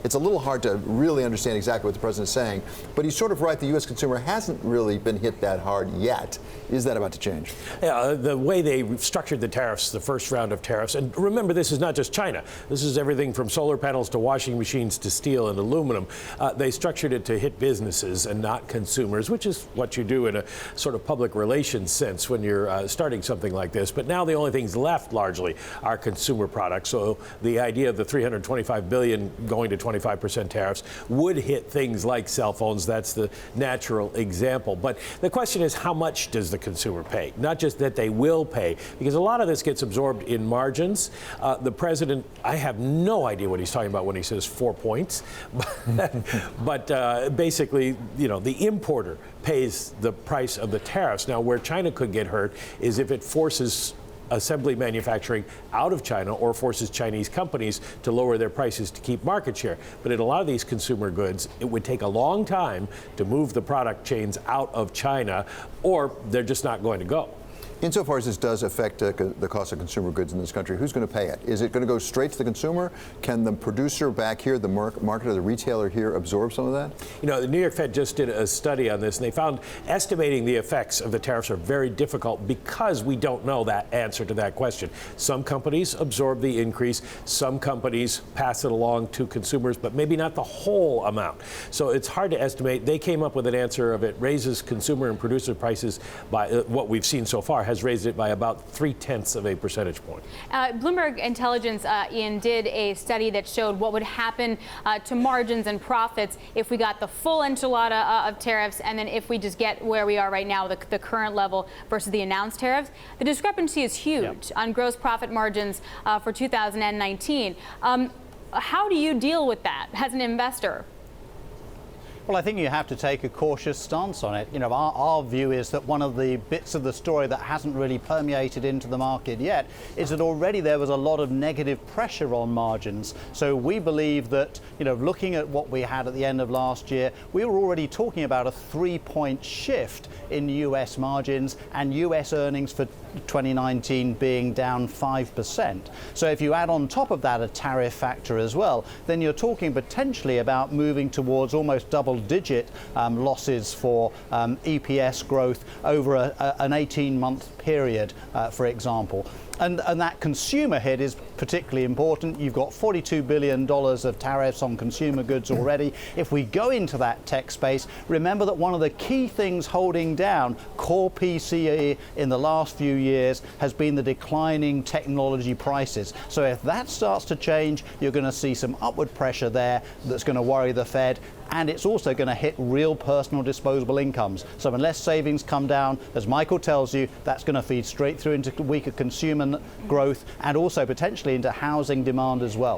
it's a little hard to really understand exactly what the president is saying. But he's sort of right. The U.S. consumer hasn't really been hit that hard yet. Is that about to change? Yeah, the way they structured the tariffs, the first round of tariffs, and remember, this is not just China. This is everything from solar panels to washing machines to steel and aluminum. They structured it to hit businesses and not consumers, which is what you do in a sort of public relations sense when you're starting something like this. But now the only things left largely are consumer products. So the idea of the $325 billion going to 25% tariffs would hit things like cell phones. That's the natural example. But the question is, how much does the consumer pay? Not just that they will pay, because a lot of this gets absorbed in margins. The president, I have no idea what he's talking about when he says 4 points. But basically, you know, the importer pays the price of the tariffs. Now, where China could get hurt is if it forces assembly manufacturing out of China or forces Chinese companies to lower their prices to keep market share. But in a lot of these consumer goods, it would take a long time to move the product chains out of China, or they're just not going to go. Insofar as this does affect the cost of consumer goods in this country, who's going to pay it? Is it going to go straight to the consumer? Can the producer back here, the market or the retailer here, absorb some of that? You know, the New York Fed just did a study on this, and they found estimating the effects of the tariffs are very difficult because we don't know that answer to that question. Some companies absorb the increase, some companies pass it along to consumers, but maybe not the whole amount. So it's hard to estimate. They came up with an answer of it raises consumer and producer prices by what we've seen so far has raised it by about 0.3 of a percentage point. Bloomberg Intelligence, Ian, did a study that showed what would happen to margins and profits if we got the full enchilada of tariffs, and then if we just get where we are right now, the current level versus the announced tariffs. The discrepancy is huge on gross profit margins for 2019. How do you deal with that as an investor? Well, I think you have to take a cautious stance on it. You know, our view is that one of the bits of the story that hasn't really permeated into the market yet is that already there was a lot of negative pressure on margins. So we believe that, you know, looking at what we had at the end of last year, we were already talking about a 3-point shift in US margins and US earnings for 2019 being down 5%. So if you add on top of that a tariff factor as well, then you're talking potentially about moving towards almost double-digit losses for EPS growth over an 18-month period, for example. And that consumer hit is particularly important. You've got $42 billion of tariffs on consumer goods already. If we go into that tech space, remember that one of the key things holding down core PCE in the last few years has been the declining technology prices. So if that starts to change, you're going to see some upward pressure there that's going to worry the Fed. And it's also going to hit real personal disposable incomes. So unless savings come down, as Michael tells you, that's going to feed straight through into weaker consumer growth and also potentially into housing demand as well.